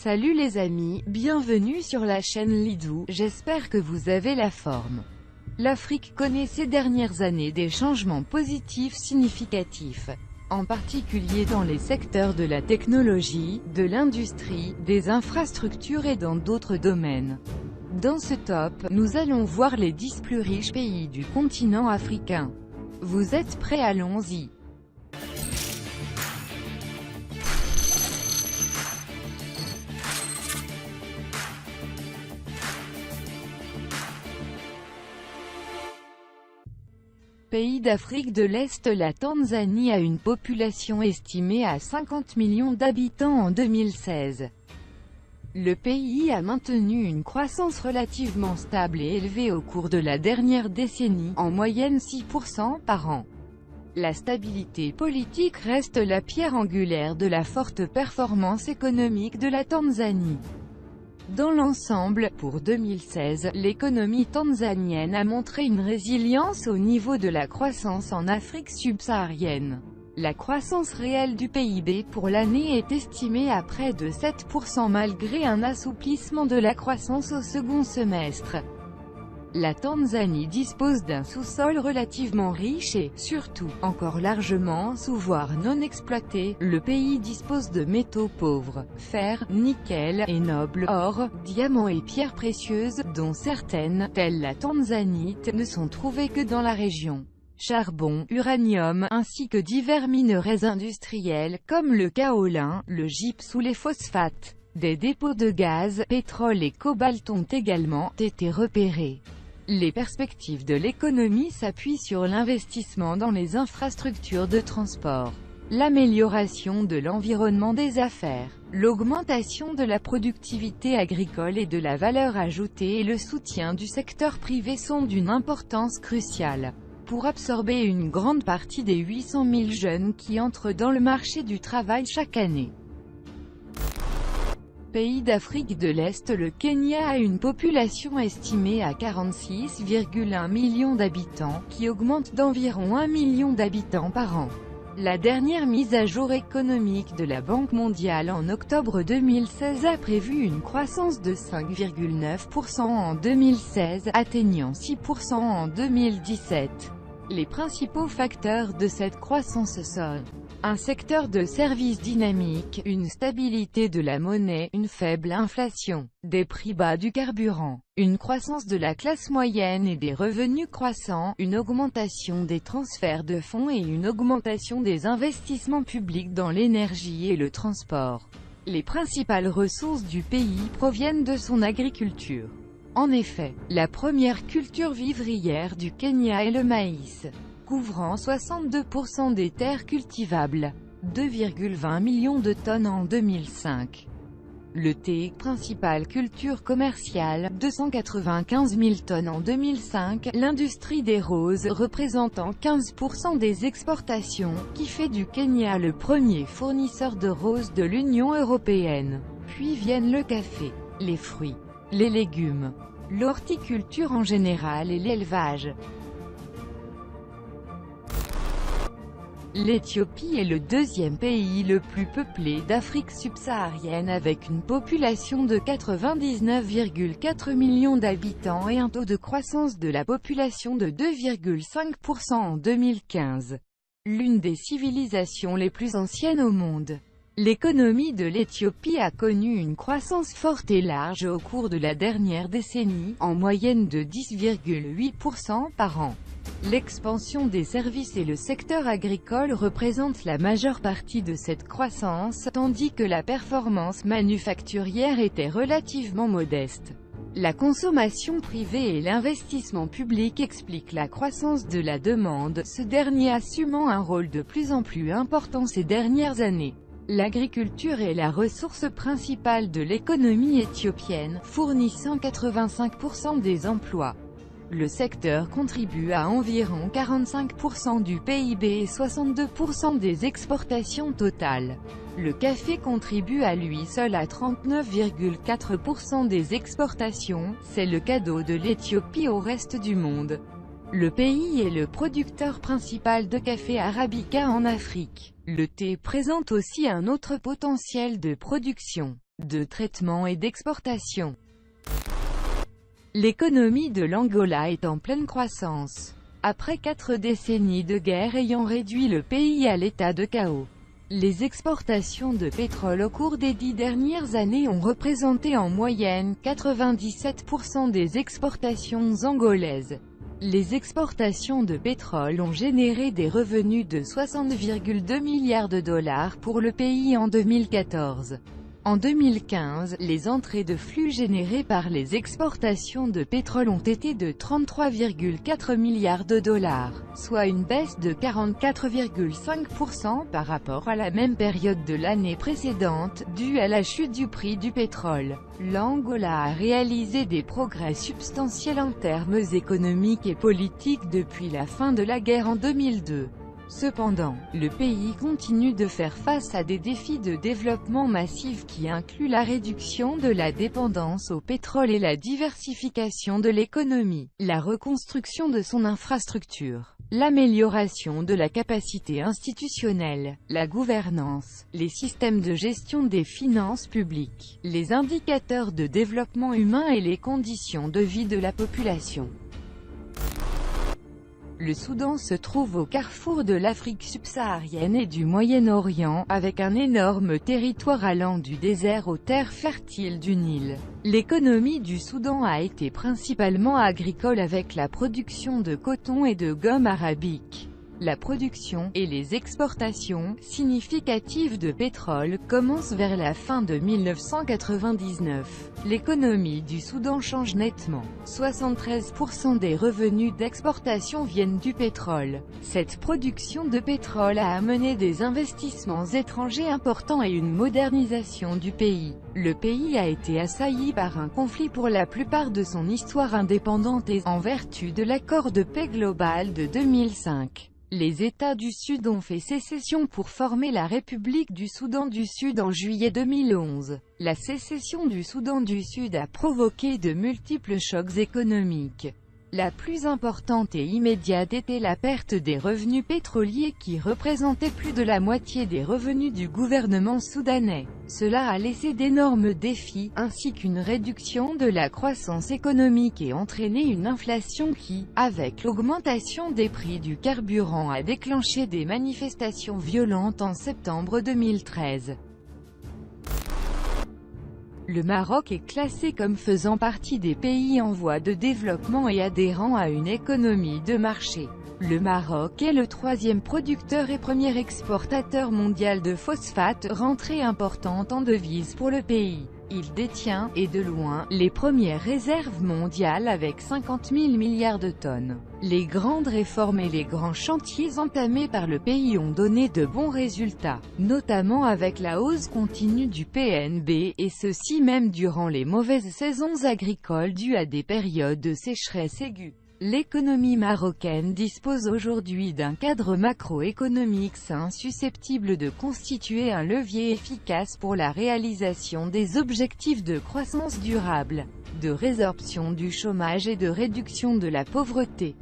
Salut les amis, bienvenue sur la chaîne Lidou, j'espère que vous avez la forme. L'Afrique connaît ces dernières années des changements positifs significatifs, en particulier dans les secteurs de la technologie, de l'industrie, des infrastructures et dans d'autres domaines. Dans ce top, nous allons voir les 10 plus riches pays du continent africain. Vous êtes prêts? Allons-y. Pays d'Afrique de l'Est. La Tanzanie a une population estimée à 50 millions d'habitants en 2016. Le pays a maintenu une croissance relativement stable et élevée au cours de la dernière décennie, en moyenne 6% par an. La stabilité politique reste la pierre angulaire de la forte performance économique de la Tanzanie. Dans l'ensemble, pour 2016, l'économie tanzanienne a montré une résilience au niveau de la croissance en Afrique subsaharienne. La croissance réelle du PIB pour l'année est estimée à près de 7% malgré un assouplissement de la croissance au second semestre. La Tanzanie dispose d'un sous-sol relativement riche et, surtout, encore largement sous voire non exploité. Le pays dispose de métaux pauvres, fer, nickel, et nobles, or, diamants et pierres précieuses, dont certaines, telles la tanzanite, ne sont trouvées que dans la région. Charbon, uranium, ainsi que divers minerais industriels, comme le kaolin, le gypse ou les phosphates. Des dépôts de gaz, pétrole et cobalt ont également été repérés. Les perspectives de l'économie s'appuient sur l'investissement dans les infrastructures de transport, l'amélioration de l'environnement des affaires, l'augmentation de la productivité agricole et de la valeur ajoutée et le soutien du secteur privé sont d'une importance cruciale pour absorber une grande partie des 800 000 jeunes qui entrent dans le marché du travail chaque année. Pays d'Afrique de l'Est. Le Kenya a une population estimée à 46,1 millions d'habitants, qui augmente d'environ 1 million d'habitants par an. La dernière mise à jour économique de la Banque mondiale en octobre 2016 a prévu une croissance de 5,9% en 2016, atteignant 6% en 2017. Les principaux facteurs de cette croissance sont un secteur de services dynamique, une stabilité de la monnaie, une faible inflation, des prix bas du carburant, une croissance de la classe moyenne et des revenus croissants, une augmentation des transferts de fonds et une augmentation des investissements publics dans l'énergie et le transport. Les principales ressources du pays proviennent de son agriculture. En effet, la première culture vivrière du Kenya est le maïs, couvrant 62% des terres cultivables, 2,20 millions de tonnes en 2005. Le thé, principale culture commerciale, 295 000 tonnes en 2005. L'industrie des roses, représentant 15% des exportations, qui fait du Kenya le premier fournisseur de roses de l'Union européenne. Puis viennent le café, les fruits, les légumes, l'horticulture en général et l'élevage. L'Éthiopie est le deuxième pays le plus peuplé d'Afrique subsaharienne avec une population de 99,4 millions d'habitants et un taux de croissance de la population de 2,5% en 2015. L'une des civilisations les plus anciennes au monde. L'économie de l'Éthiopie a connu une croissance forte et large au cours de la dernière décennie, en moyenne de 10,8% par an. L'expansion des services et le secteur agricole représentent la majeure partie de cette croissance, tandis que la performance manufacturière était relativement modeste. La consommation privée et l'investissement public expliquent la croissance de la demande, ce dernier assumant un rôle de plus en plus important ces dernières années. L'agriculture est la ressource principale de l'économie éthiopienne, fournissant 85% des emplois. Le secteur contribue à environ 45% du PIB et 62% des exportations totales. Le café contribue à lui seul à 39,4% des exportations, c'est le cadeau de l'Éthiopie au reste du monde. Le pays est le producteur principal de café arabica en Afrique. Le thé présente aussi un autre potentiel de production. de traitement et d'exportation. L'économie de l'Angola est en pleine croissance. Après 4 décennies de guerre ayant réduit le pays à l'état de chaos, les exportations de pétrole au cours des 10 dernières années ont représenté en moyenne 97% des exportations angolaises. Les exportations de pétrole ont généré des revenus de 60,2 milliards de dollars pour le pays en 2014. En 2015, les entrées de flux générées par les exportations de pétrole ont été de 33,4 milliards de dollars, soit une baisse de 44,5% par rapport à la même période de l'année précédente, due à la chute du prix du pétrole. L'Angola a réalisé des progrès substantiels en termes économiques et politiques depuis la fin de la guerre en 2002. Cependant, le pays continue de faire face à des défis de développement massif qui incluent la réduction de la dépendance au pétrole et la diversification de l'économie, la reconstruction de son infrastructure, l'amélioration de la capacité institutionnelle, la gouvernance, les systèmes de gestion des finances publiques, les indicateurs de développement humain et les conditions de vie de la population. Le Soudan se trouve au carrefour de l'Afrique subsaharienne et du Moyen-Orient, avec un énorme territoire allant du désert aux terres fertiles du Nil. L'économie du Soudan a été principalement agricole avec la production de coton et de gomme arabique. La production, et les exportations, significatives de pétrole, commencent vers la fin de 1999. L'économie du Soudan change nettement. 73% des revenus d'exportation viennent du pétrole. Cette production de pétrole a amené des investissements étrangers importants et une modernisation du pays. Le pays a été assailli par un conflit pour la plupart de son histoire indépendante et, en vertu de l'accord de paix global de 2005. Les États du Sud ont fait sécession pour former la République du Soudan du Sud en juillet 2011. La sécession du Soudan du Sud a provoqué de multiples chocs économiques. La plus importante et immédiate était la perte des revenus pétroliers qui représentaient plus de la moitié des revenus du gouvernement soudanais. Cela a laissé d'énormes défis, ainsi qu'une réduction de la croissance économique et entraîné une inflation qui, avec l'augmentation des prix du carburant, a déclenché des manifestations violentes en septembre 2013. Le Maroc est classé comme faisant partie des pays en voie de développement et adhérant à une économie de marché. Le Maroc est le 3e producteur et premier exportateur mondial de phosphate, rentrée importante en devises pour le pays. Il détient, et de loin, les premières réserves mondiales avec 50 000 milliards de tonnes. Les grandes réformes et les grands chantiers entamés par le pays ont donné de bons résultats, notamment avec la hausse continue du PNB, et ceci même durant les mauvaises saisons agricoles dues à des périodes de sécheresse aiguë. L'économie marocaine dispose aujourd'hui d'un cadre macroéconomique sain susceptible de constituer un levier efficace pour la réalisation des objectifs de croissance durable, de résorption du chômage et de réduction de la pauvreté.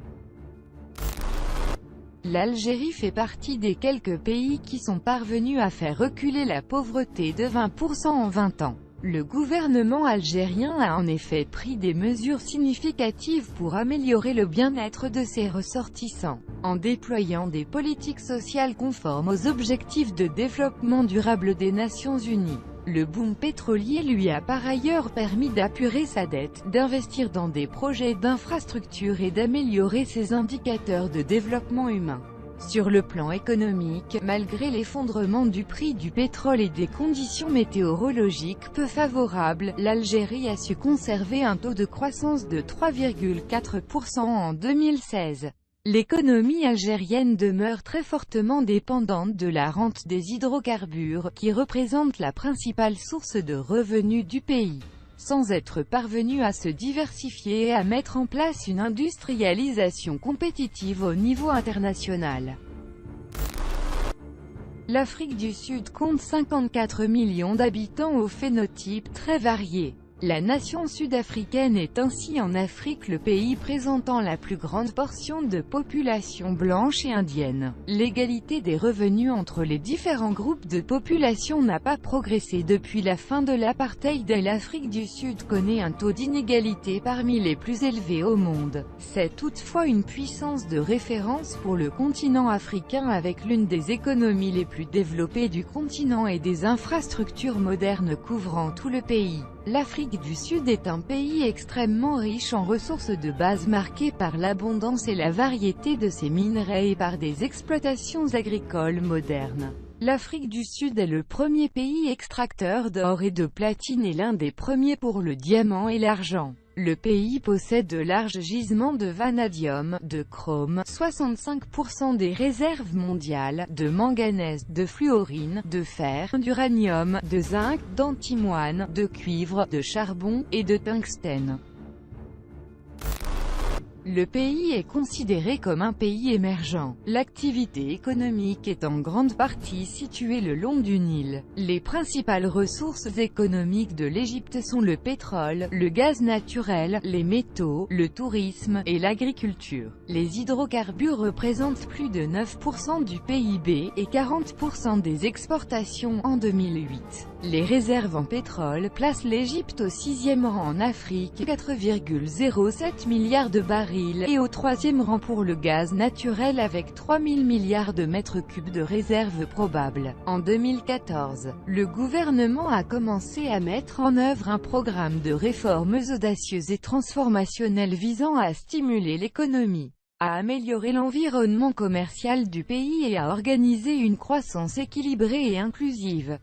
L'Algérie fait partie des quelques pays qui sont parvenus à faire reculer la pauvreté de 20% en 20 ans. Le gouvernement algérien a en effet pris des mesures significatives pour améliorer le bien-être de ses ressortissants, en déployant des politiques sociales conformes aux objectifs de développement durable des Nations Unies. Le boom pétrolier lui a par ailleurs permis d'apurer sa dette, d'investir dans des projets d'infrastructure et d'améliorer ses indicateurs de développement humain. Sur le plan économique, malgré l'effondrement du prix du pétrole et des conditions météorologiques peu favorables, l'Algérie a su conserver un taux de croissance de 3,4% en 2016. L'économie algérienne demeure très fortement dépendante de la rente des hydrocarbures, qui représente la principale source de revenus du pays, sans être parvenue à se diversifier et à mettre en place une industrialisation compétitive au niveau international. L'Afrique du Sud compte 54 millions d'habitants au phénotype très varié. La nation sud-africaine est ainsi en Afrique le pays présentant la plus grande portion de population blanche et indienne. L'égalité des revenus entre les différents groupes de population n'a pas progressé depuis la fin de l'apartheid et l'Afrique du Sud connaît un taux d'inégalité parmi les plus élevés au monde. C'est toutefois une puissance de référence pour le continent africain avec l'une des économies les plus développées du continent et des infrastructures modernes couvrant tout le pays. L'Afrique du Sud est un pays extrêmement riche en ressources de base marqué par l'abondance et la variété de ses minerais et par des exploitations agricoles modernes. L'Afrique du Sud est le premier pays extracteur d'or et de platine et l'un des premiers pour le diamant et l'argent. Le pays possède de larges gisements de vanadium, de chrome, 65% des réserves mondiales, de manganèse, de fluorine, de fer, d'uranium, de zinc, d'antimoine, de cuivre, de charbon, et de tungstène. Le pays est considéré comme un pays émergent. L'activité économique est en grande partie située le long du Nil. Les principales ressources économiques de l'Égypte sont le pétrole, le gaz naturel, les métaux, le tourisme, et l'agriculture. Les hydrocarbures représentent plus de 9% du PIB, et 40% des exportations en 2008. Les réserves en pétrole placent l'Égypte au 6e rang en Afrique, 4,07 milliards de barils, et au 3e rang pour le gaz naturel avec 3000 milliards de mètres cubes de réserves probables. En 2014, le gouvernement a commencé à mettre en œuvre un programme de réformes audacieuses et transformationnelles visant à stimuler l'économie, à améliorer l'environnement commercial du pays et à organiser une croissance équilibrée et inclusive.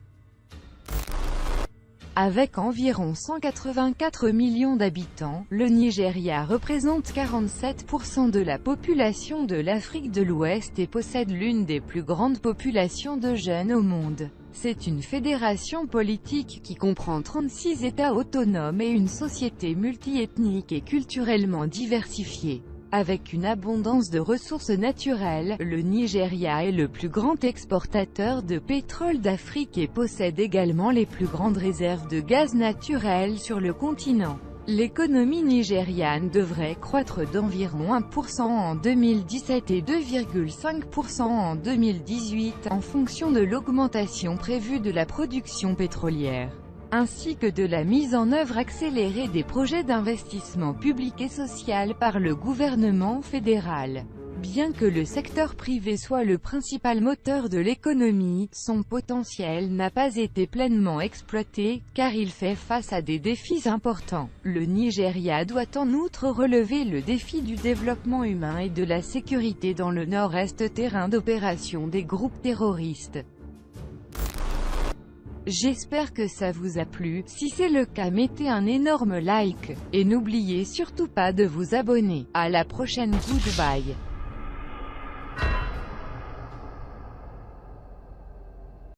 Avec environ 184 millions d'habitants, le Nigeria représente 47% de la population de l'Afrique de l'Ouest et possède l'une des plus grandes populations de jeunes au monde. C'est une fédération politique qui comprend 36 États autonomes et une société multiethnique et culturellement diversifiée. Avec une abondance de ressources naturelles, le Nigeria est le plus grand exportateur de pétrole d'Afrique et possède également les plus grandes réserves de gaz naturel sur le continent. L'économie nigériane devrait croître d'environ 1% en 2017 et 2,5% en 2018 en fonction de l'augmentation prévue de la production pétrolière, ainsi que de la mise en œuvre accélérée des projets d'investissement public et social par le gouvernement fédéral. Bien que le secteur privé soit le principal moteur de l'économie, son potentiel n'a pas été pleinement exploité, car il fait face à des défis importants. Le Nigeria doit en outre relever le défi du développement humain et de la sécurité dans le nord-est, terrain d'opération des groupes terroristes. J'espère que ça vous a plu. Si c'est le cas, mettez un énorme like, et n'oubliez surtout pas de vous abonner. À la prochaine, goodbye.